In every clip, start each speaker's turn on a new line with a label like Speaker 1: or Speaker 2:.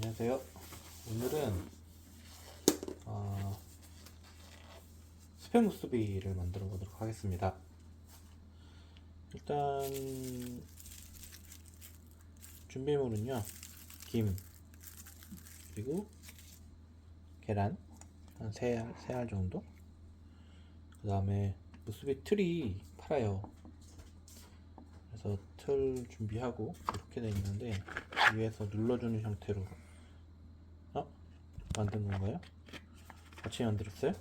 Speaker 1: 안녕하세요. 오늘은 스팸 무스비를 만들어 보도록 하겠습니다. 일단 준비물은요, 김 그리고 계란 한 3알 정도, 그 다음에 무스비 틀이 팔아요. 그래서 틀 준비하고 이렇게 되어 있는데, 위에서 눌러주는 형태로 만든 건가요? 같이 만들었어요?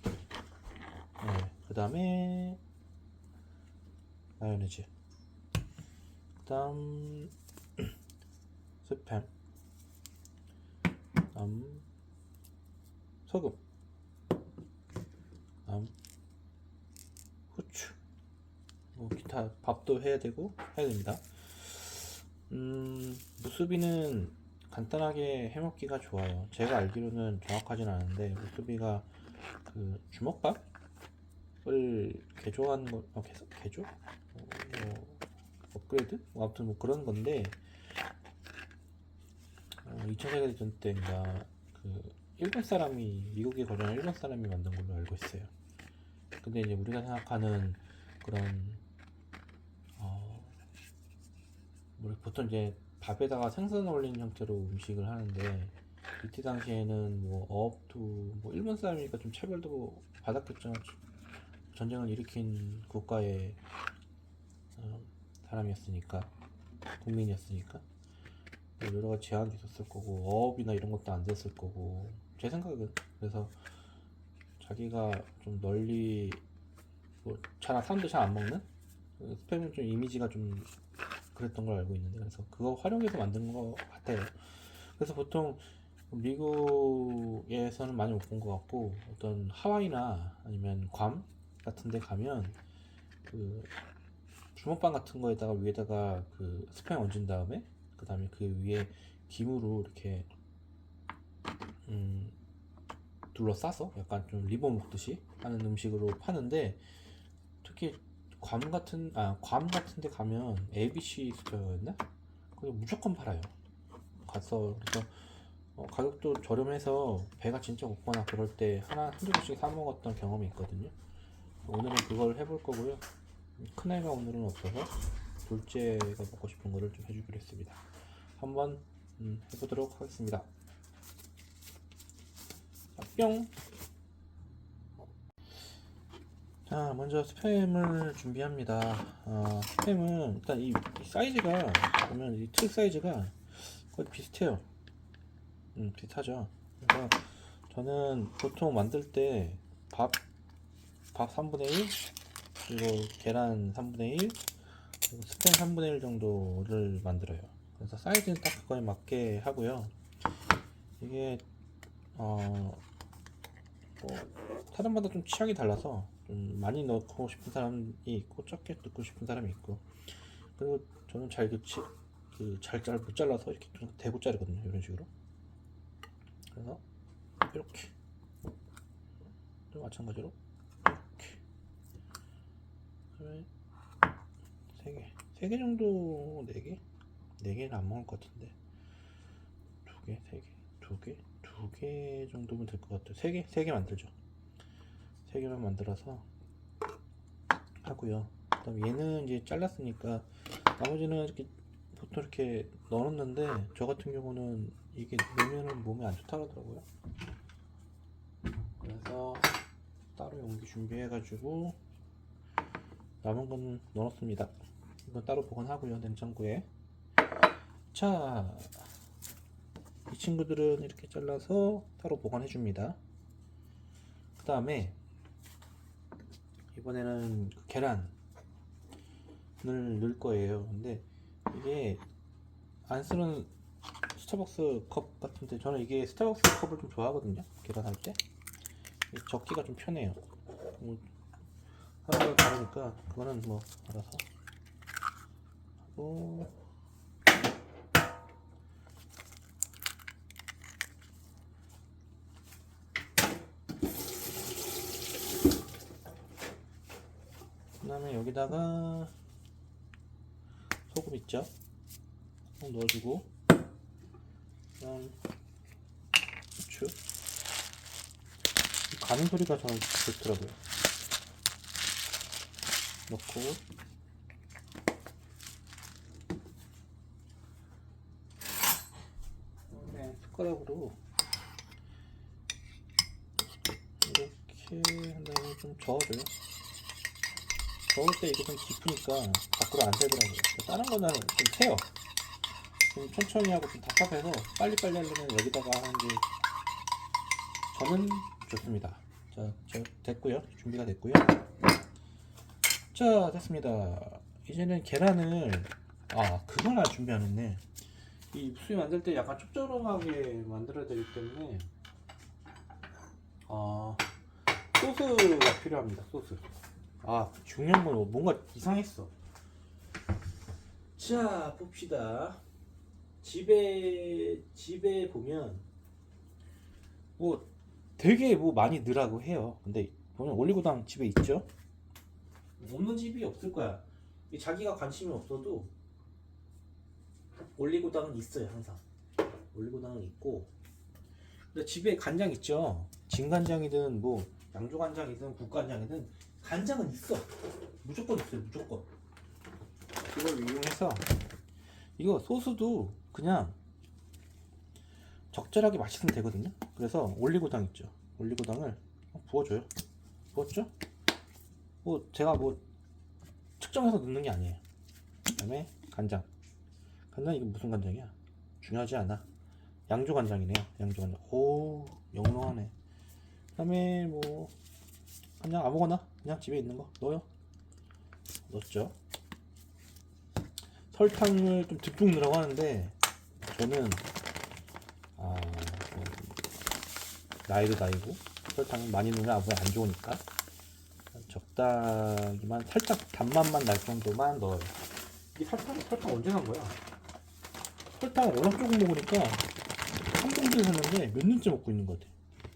Speaker 1: 네, 그 다음에 마요네즈, 그 다음 스팸, 그 다음 소금, 그 다음 후추, 뭐 기타 밥도 해야 되고 해야 됩니다. 무스비는 간단하게 해먹기가 좋아요. 제가 알기로는 정확하진 않은데, 무스비가 그 주먹밥을 개조한 거, 개조? 뭐 업그레이드? 뭐 아무튼 뭐 그런 건데, 2차 세계대전 때인가 그 일본 사람이, 미국에 거주한 일본 사람이 만든 걸로 알고 있어요. 근데 이제 우리가 생각하는 그런 보통 이제 밥에다가 생선 올린 형태로 음식을 하는데, 이때 당시에는 뭐 어업도 뭐 일본 사람이니까 좀 차별도 받았겠죠. 전쟁을 일으킨 국가의 사람이었으니까, 국민이었으니까 여러 가지 제한도 있었을 거고, 어업이나 이런 것도 안 됐을 거고, 제 생각은. 그래서 자기가 좀 널리, 뭐 사람들 잘 안 먹는 스팸은 좀 이미지가 좀 그랬던 걸 알고 있는데, 그래서 그거 활용해서 만든 것 같아요. 그래서 보통 미국에서는 많이 못 본 것 같고, 어떤 하와이나 아니면 괌 같은 데 가면 그 주먹밥 같은 거에다가 위에다가 그 스팸 얹은 다음에, 그 다음에 그 위에 김으로 이렇게 둘러싸서 약간 좀 리본 먹듯이 하는 음식으로 파는데, 특히 괌 같은 데 가면 ABC 스토어였나? 거기 무조건 팔아요. 가서. 그래서 가격도 저렴해서 배가 진짜 고프거나 그럴 때 한두 개씩 사 먹었던 경험이 있거든요. 오늘은 그걸 해볼 거고요. 큰애가 오늘은 없어서 둘째가 먹고 싶은 거를 좀 해주기로 했습니다. 한번 해보도록 하겠습니다. 뿅! 자, 먼저 스팸을 준비합니다. 스팸은 일단 이 사이즈가, 보면 이 틀 사이즈가 거의 비슷해요. 비슷하죠. 그래서 저는 보통 만들 때 밥 3분의 1, 그리고 계란 3분의 1, 그리고 스팸 3분의 1 정도를 만들어요. 그래서 사이즈는 딱 그거에 맞게 하고요. 이게 뭐 사람마다 좀 취향이 달라서 좀 많이 넣고 싶은 사람이 있고, 적게 넣고 싶은 사람이 있고, 그리고 저는 잘 못 잘라서 이렇게 좀 대고 자르거든요. 이런 식으로. 그래서 이렇게 또 마찬가지로 이렇게 3개 정도, 4개? 4개는 안 먹을 것 같은데, 2개, 3개, 2개 정도면 될 것 같아요. 3개 만들죠. 3개만 만들어서 하고요. 그 다음 얘는 이제 잘랐으니까 나머지는 이렇게 보통 이렇게 넣어놓는데, 저 같은 경우는 이게 넣으면 몸에 안 좋다 그러더라고요. 그래서 따로 용기 준비해가지고 남은 건 넣어놓습니다. 이건 따로 보관하고요, 냉장고에. 자, 이 친구들은 이렇게 잘라서 따로 보관해 줍니다. 그 다음에 이번에는 그 계란을 넣을 거예요. 근데 이게 안 쓰는 스타벅스 컵 같은데, 저는 이게 스타벅스 컵을 좀 좋아하거든요. 계란할 때 접기가 좀 편해요. 뭐 사람마다 다르니까 그거는 뭐 알아서 하고, 그 다음에 여기다가 소금 있죠? 넣어주고, 그냥 후추. 가는 소리가 저는 좋더라고요. 넣고 숟가락으로 이렇게 한 다음에 좀 저어줘요. 저을 때 이게 좀 깊으니까 밖으로 안 새더라고요. 다른 거는 좀 새요. 좀 천천히 하고 좀 답답해서 빨리빨리 하려면 여기다가 하는 게 저는 좋습니다. 자, 됐고요. 준비가 됐고요. 자, 됐습니다. 이제는 계란을 그걸 하나 준비 안 했네. 이 수육 만들 때 약간 짭조름하게 만들어야 되기 때문에 소스가 필요합니다. 소스. 중요한 건 뭔가 이상했어. 자, 봅시다. 집에 보면 뭐 되게 뭐 많이 넣으라고 해요. 근데 보면 올리고당 집에 있죠? 없는 집이 없을 거야. 자기가 관심이 없어도 올리고당은 있어요. 항상 올리고당은 있고. 근데 집에 간장 있죠? 진간장이든 뭐 양조간장이든 국간장이든 간장은 있어. 무조건 있어요. 무조건. 이걸 이용해서 이거 소스도 그냥 적절하게 마시면 되거든요. 그래서 올리고당 있죠? 올리고당을 부어줘요. 부었죠? 뭐 제가 뭐 측정해서 넣는 게 아니에요. 그 다음에 간장. 간장 이거 무슨 간장이야? 중요하지 않아. 양조간장이네요. 양조간장. 오, 영롱하네. 그 다음에 뭐 간장 아무거나 그냥 집에 있는 거 넣어요. 넣었죠. 설탕을 좀 듬뿍 넣으라고 하는데 저는 나이도 나이고 설탕 많이 넣으면 아무래도 안 좋으니까 적당히만 살짝 단맛만 날 정도만 넣어요. 이 설탕 언제 산 거야? 설탕을 워낙 조금 먹으니까 한 봉지를 샀는데 몇 년째 먹고 있는 것 같아.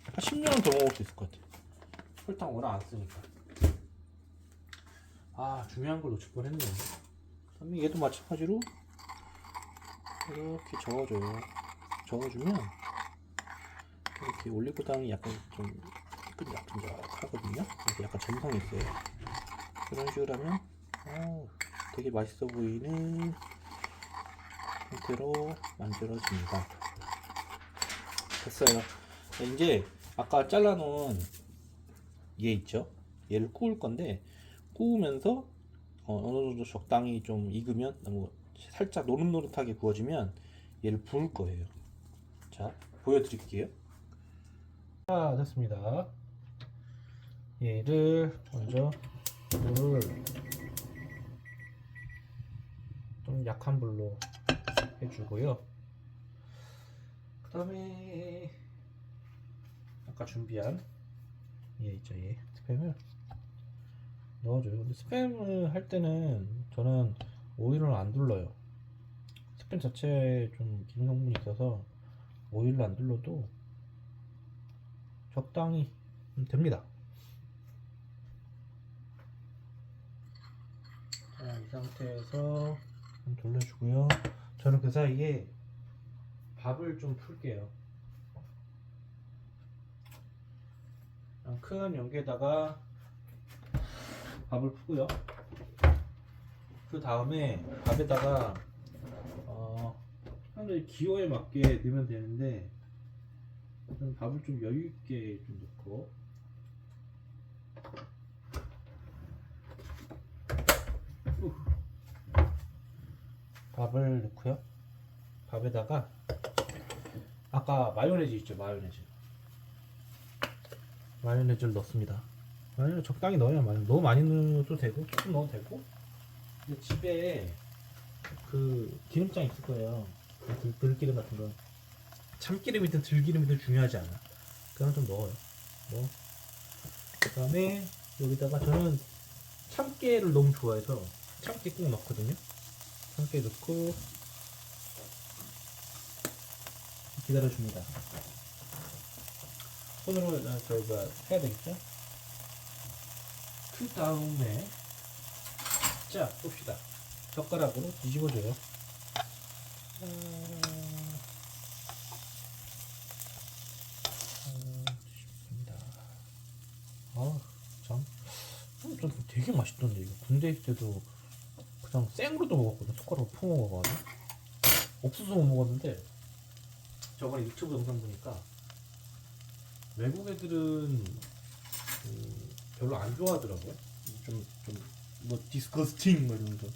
Speaker 1: 한 10년은 더 먹을 수 있을 것 같아. 설탕 워낙 안 쓰니까. 중요한 걸 놓칠 뻔했네. 그다음에 얘도 마찬가지로 이렇게 저어줘요. 저어주면 이렇게 올리고당이 약간 좀 끈적끈적하거든요. 이렇게 약간 점성이 있어요. 그런 식으로 하면 되게 맛있어 보이는 형태로 만들어집니다. 됐어요. 이제 아까 잘라놓은 얘 있죠? 얘를 구울 건데 구우면서 어느 정도 적당히 좀 익으면 너무 살짝 노릇노릇하게 구워지면 얘를 부을 거예요. 자, 보여드릴게요. 자, 됐습니다. 얘를 먼저 불을 좀 약한 불로 해주고요. 그 다음에 아까 준비한 얘 있죠, 얘 스팸을 넣어줘요. 근데 스팸을 할 때는 저는 오일을 안 둘러요. 스팸 자체에 좀 기름 성분이 있어서 오일을 안 둘러도 적당히 됩니다. 자, 이 상태에서 좀 돌려주고요. 저는 그 사이에 밥을 좀 풀게요. 큰 용기에다가 밥을 푸고요. 그 다음에 밥에다가 사람들이 기호에 맞게 넣으면 되는데 저는 밥을 좀 여유 있게 좀 넣고 밥을 넣고요. 밥에다가 아까 마요네즈 있죠, 마요네즈를 넣습니다. 마요네즈 적당히 넣어야 너무 많이 넣어도 되고 조금 넣어도 되고. 근데 집에 그 기름장 있을 거예요. 들기름 같은 거. 참기름이든 들기름이든 중요하지 않아. 그냥 좀 넣어요. 그 다음에 여기다가 저는 참깨를 너무 좋아해서 참깨 꼭 넣거든요. 참깨 넣고 기다려줍니다. 손으로 저희가 해야 되겠죠? 그 다음에 자, 봅시다. 젓가락으로 뒤집어줘요. 되게 맛있던데. 이거 군대 있을 때도 그냥 생으로도 먹었거든. 숟가락으로 퍼 먹어가지고. 옥수수 못 먹었는데 저번에 유튜브 영상 보니까 외국 애들은 별로 안 좋아하더라고요. 뭐 디스커스팅 뭐 이러면서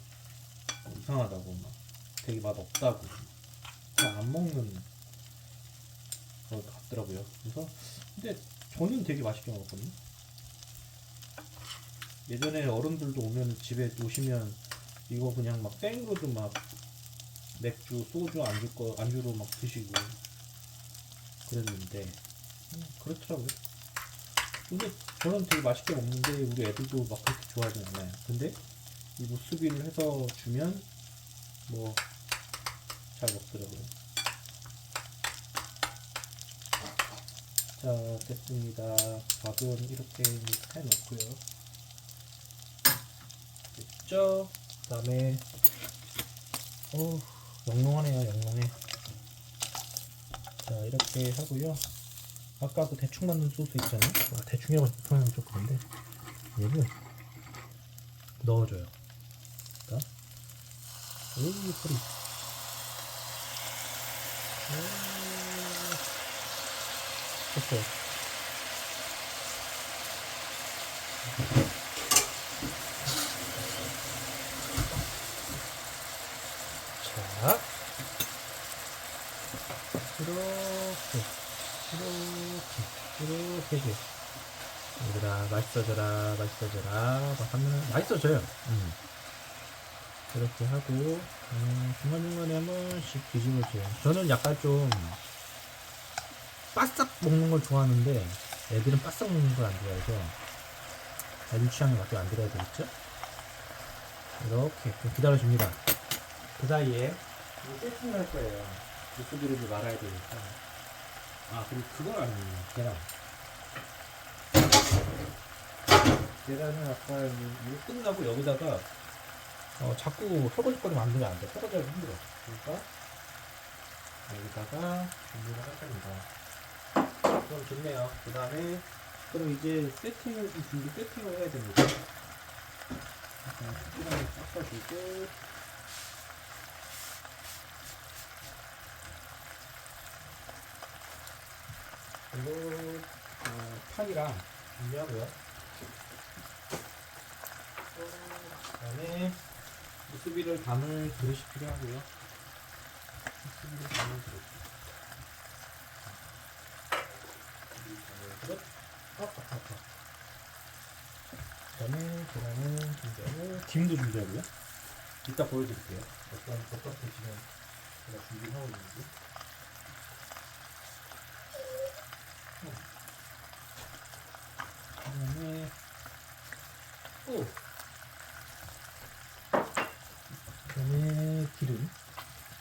Speaker 1: 이상하다고 막 되게 맛 없다고 그냥 안 먹는 것 같더라고요. 그래서 근데 저는 되게 맛있게 먹었거든요. 예전에 어른들도 오면 집에 오시면 이거 그냥 막 생으로도 막 맥주, 소주 안주로 막 드시고 그랬는데 그렇더라고요. 근데 저는 되게 맛있게 먹는데 우리 애들도 막 그렇게 좋아하진 않아요. 근데 이 무수비를 해서 주면 뭐 잘 먹더라고요. 자, 됐습니다. 밥은 이렇게 해놓고요. 됐죠? 그 다음에 영롱하네요. 영롱해. 자, 이렇게 하고요. 아까 그 대충 만든 소스 있잖아요. 대충이라고 표현하면 좀 그런데 얘를 넣어줘요. 그러니까 소리. 됐어요. 자, 이렇게 해줘. 얘들아, 맛있어져라. 막 하면은 맛있어져요. 이렇게 하고 중간중간에 한 번씩 뒤집어줘요. 저는 약간 좀 바싹 먹는 걸 좋아하는데 애들은 바싹 먹는 걸 안 좋아해서 애들 취향에 맞게 만들어야 되겠죠? 이렇게 좀 기다려줍니다. 그 사이에 이거 세팅을 할 거예요. 육수들이지 말아야 되니까. 그리고 그건 아니에요. 계란은 아까 이거 끝나고 여기다가 자꾸 설거지거리 만들면 안 돼. 설거지하기 힘들어. 그러니까 여기다가 준비를 할 겁니다. 그럼 좋네요. 그 다음에 그럼 이제 세팅을 해야 됩니다. 시간을 섞어주고 이거 판이랑 준비하고요. 그 다음에 무수비를 담을 그릇이 필요하고요. 무수비를 담을 그릇. 그릇. 그 다음에 계란을 준비하고 김도 준비하고요. 이따 보여드릴게요. 어떻게 지금 제가 준비하고 있는지. 그 다음에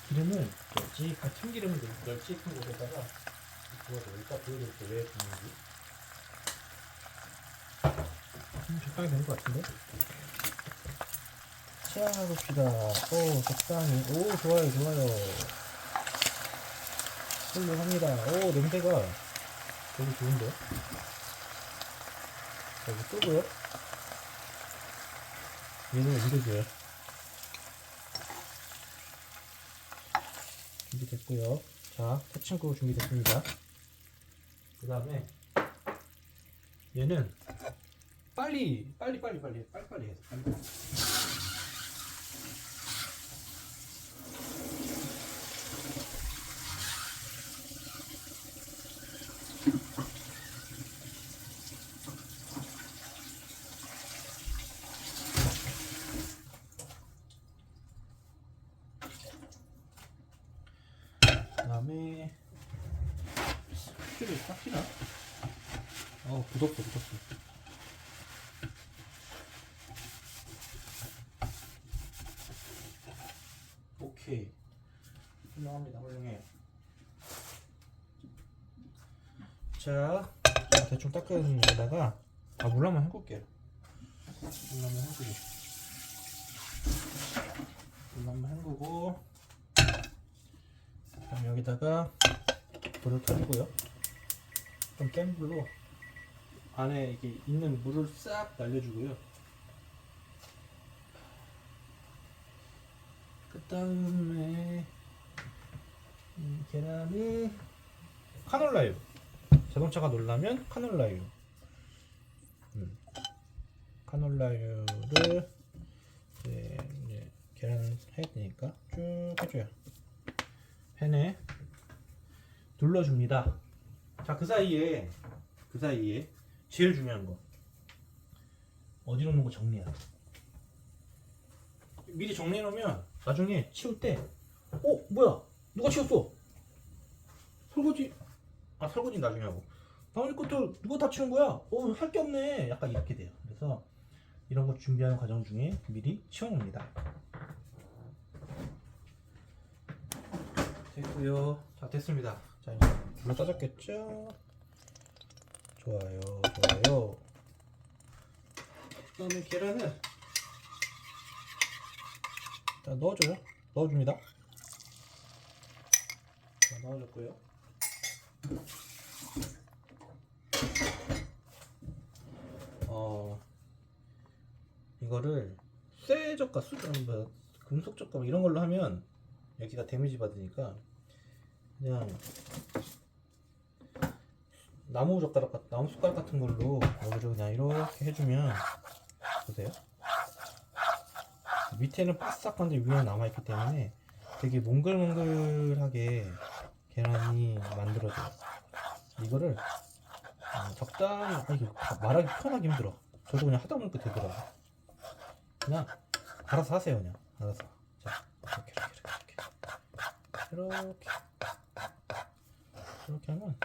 Speaker 1: 기름을 널찍한 참기름을 널찍한 곳에다가 부어줘요. 이따 보여드릴게요. 왜 붓는지. 적당히 된 것 같은데? 자, 봅시다. 적당히. 좋아요. 훌륭합니다. 냄새가 되게 좋은데? 자, 이거 끄고요. 얘는 옮겨줘요. 준비됐고요. 자, 패친구 준비됐습니다. 그 다음에 얘는 빨리 해서 그 다음에 휴지를 닦이나? 굳었어. 오케이. 훌륭해요. 자, 대충 닦은 데다가 물 한번 헹굴게요. 물 한번 헹구고 그럼 여기다가 불을 켜주고요. 좀 센 불로 안에 이게 있는 물을 싹 날려주고요. 다음에 계란을 카놀라유. 자동차가 놀라면 카놀라유. 카놀라유를 이제 계란을 해야 되니까 쭉 해줘요. 팬에 둘러줍니다. 자, 그 사이에 제일 중요한 거 어디로 놓는 거 정리해야 돼. 미리 정리해 놓으면 나중에 치울 때 뭐야 누가 치웠어? 설거지 나중에 하고 나머지 것도 누가 다 치운 거야? 할 게 없네. 약간 이렇게 돼요. 그래서 이런 거 준비하는 과정 중에 미리 치워놓습니다. 됐고요. 자, 됐습니다. 자, 이제 불러 따졌겠죠? 좋아요. 그다음에 계란을 자, 넣어줍니다. 자, 넣어줬고요. 이거를 쇠젓가 금속젓가 이런 걸로 하면 여기가 데미지 받으니까 그냥 나무 숟가락 같은 걸로 여기를 그냥 이렇게 해주면 보세요. 밑에는 바싹한데 위에는 남아있기 때문에 되게 몽글몽글하게 계란이 만들어져요. 이거를 적당히 이게 말하기 편하기 힘들어. 저도 그냥 하다 보니까 되더라고요. 그냥 알아서 하세요. 그냥 알아서. 자, 이렇게 하면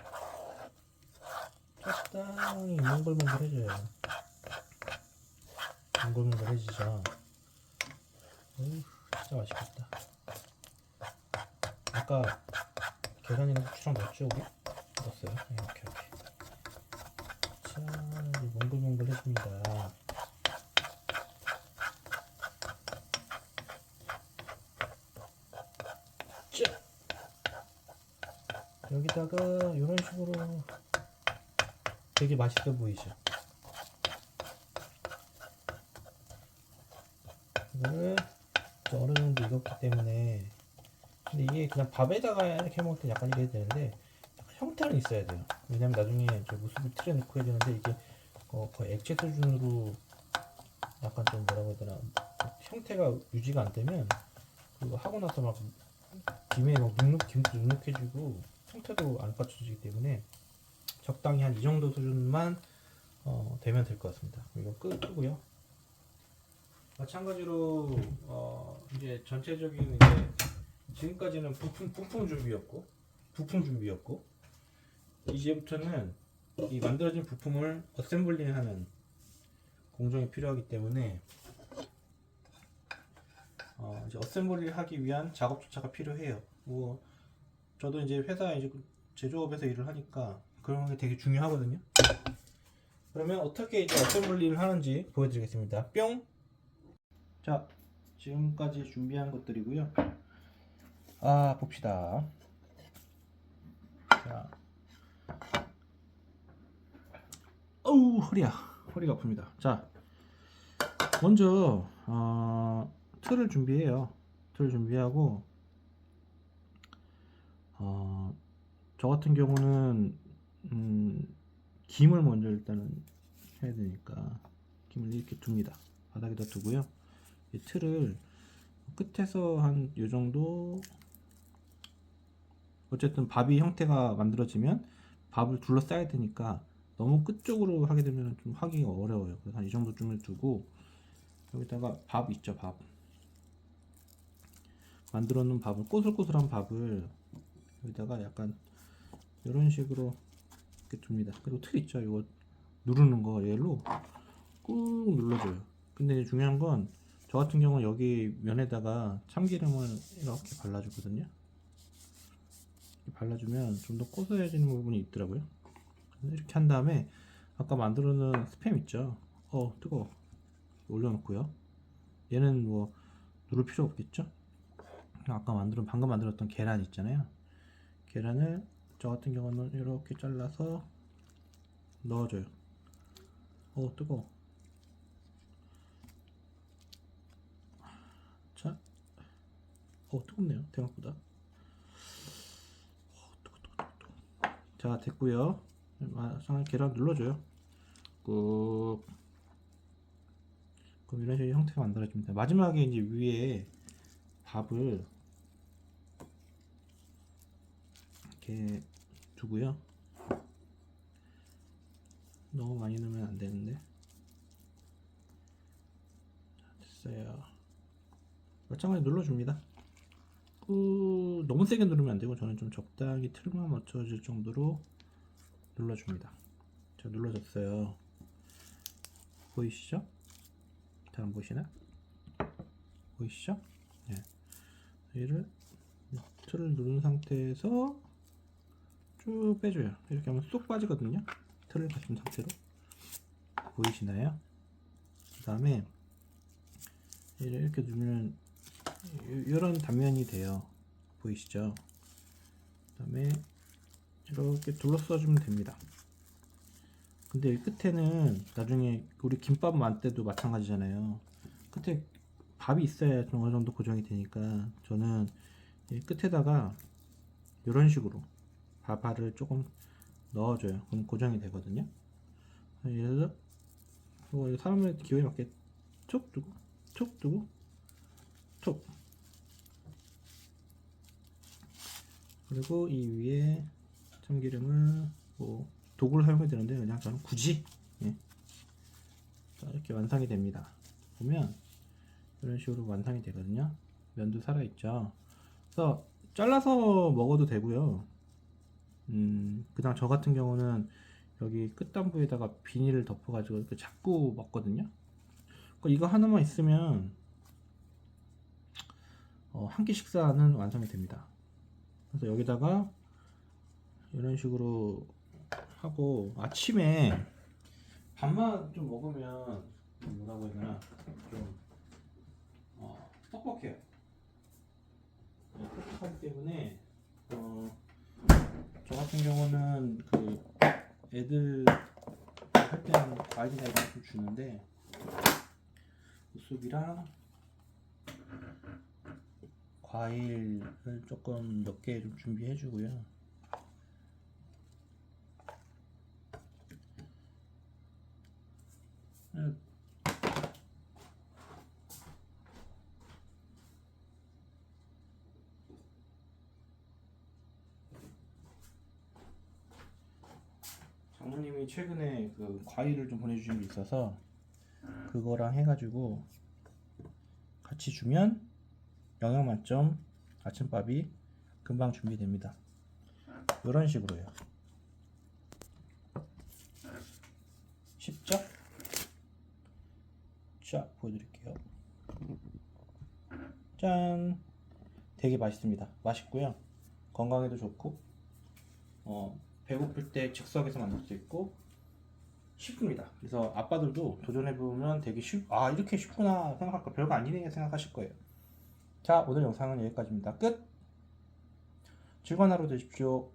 Speaker 1: 적당히 몽글몽글해져요. 몽글몽글해지죠. 진짜 맛있겠다. 아까 계란이랑 후추랑 넣었죠 우리? 넣었어요. 이렇게 자, 몽글몽글해집니다. 자, 여기다가 이런 식으로 되게 맛있어 보이죠? 이거를 어느 정도 익었기 때문에 근데 이게 그냥 밥에다가 이렇게 먹을 때 약간 이래야 되는데 약간 형태는 있어야 돼요. 왜냐면 나중에 저 무수비 틀에 넣고 해야 되는데 이게 거의 액체 수준으로 약간 좀 뭐라고 해야 되나 형태가 유지가 안 되면 그거 하고 나서 막 김에 막 김도 눅눅해지고 형태도 안 갖춰지기 때문에 적당히 한 이 정도 수준만 되면 될 것 같습니다. 이거 끄고요. 마찬가지로 이제 전체적인 이제 지금까지는 부품 준비였고 이제부터는 이 만들어진 부품을 어셈블링하는 공정이 필요하기 때문에 이제 어셈블리를 하기 위한 작업조차가 필요해요. 뭐 저도 이제 회사 이제 제조업에서 일을 하니까 그런 게 되게 중요하거든요. 그러면 어떻게 이제 어셈블리를 하는지 보여드리겠습니다. 뿅. 자, 지금까지 준비한 것들이고요. 봅시다. 자, 허리가 아픕니다. 자, 먼저 틀을 준비해요. 틀을 준비하고 저 같은 경우는 김을 먼저 일단은 해야 되니까 김을 이렇게 둡니다. 바닥에다 두고요. 이 틀을 끝에서 한 요 정도 어쨌든 밥이 형태가 만들어지면 밥을 둘러싸야 되니까 너무 끝쪽으로 하게 되면 좀 하기가 어려워요. 그래서 한 이 정도쯤을 두고 여기다가 밥 있죠, 밥 만들어 놓은 밥을 꼬슬꼬슬한 밥을 여기다가 약간 이런 식으로 이렇게 둡니다. 그리고 틀 있죠, 이거 누르는 거 얘로 꾹 눌러줘요. 근데 중요한 건 저 같은 경우는 여기 면에다가 참기름을 이렇게 발라주거든요. 발라주면 좀 더 고소해지는 부분이 있더라고요. 이렇게 한 다음에 아까 만들어 놓은 스팸 있죠. 뜨거워. 올려놓고요. 얘는 뭐 누를 필요 없겠죠. 아까 방금 만들었던 계란 있잖아요. 계란을 저 같은 경우는 이렇게 잘라서 넣어줘요. 뜨거워. 자, 뜨겁네요. 생각보다. 자, 됐고요. 계란 눌러줘요. 꾹. 그럼 이런 식의 형태가 만들어집니다. 마지막에 이제 위에 밥을 이렇게 두고요. 너무 많이 넣으면 안 되는데. 됐어요. 마찬가지 눌러줍니다. 너무 세게 누르면 안 되고 저는 좀 적당히 틀만 맞춰질 정도로 눌러줍니다. 자, 눌러졌어요. 보이시죠? 잘 안 보이시나? 보이시죠? 네. 얘를 틀을 누른 상태에서 쭉 빼줘요. 이렇게 하면 쏙 빠지거든요. 틀을 가진 상태로. 보이시나요? 그 다음에 이렇게 누르면 이런 단면이 돼요. 보이시죠? 그 다음에 이렇게 둘러싸 주면 됩니다. 근데 이 끝에는 나중에 우리 김밥 만 때도 마찬가지잖아요. 끝에 밥이 있어야 좀 어느 정도 고정이 되니까 저는 이 끝에다가 이런 식으로 밥알을 조금 넣어줘요. 그럼 고정이 되거든요. 예를 들어 사람의 기호에 맞게 툭 두고 툭 두고 툭. 그리고 이 위에 참기름을 뭐 도구를 사용해야 되는데 그냥 저는 굳이 자, 이렇게 완성이 됩니다. 보면 이런 식으로 완성이 되거든요. 면도 살아있죠. 그래서 잘라서 먹어도 되고요. 그냥 저 같은 경우는 여기 끝단부에다가 비닐을 덮어가지고 이렇게 잡고 먹거든요. 그러니까 이거 하나만 있으면 한 끼 식사는 완성이 됩니다. 그래서 여기다가 이런 식으로 하고 아침에 밥만 좀 먹으면 뭐라고 해야 되나 좀 뻑뻑해요. 뻑뻑하기 때문에 저 같은 경우는 그 애들 할 때는 과일이나 이런 거 좀 주는데 쑥이랑 과일을 조금 몇 개 좀 준비해 주고요. 장모님이 최근에 그 과일을 좀 보내주신 게 있어서 그거랑 해가지고 같이 주면 영양 만점 아침밥이 금방 준비됩니다. 이런 식으로요. 쉽죠? 자, 보여드릴게요. 짠! 되게 맛있습니다. 맛있고요. 건강에도 좋고 배고플 때 즉석에서 만들 수 있고 쉽습니다. 그래서 아빠들도 도전해보면 되게 이렇게 쉽구나 생각할 거 별거 아니네 생각하실 거예요. 자, 오늘 영상은 여기까지입니다. 끝! 즐거운 하루 되십시오.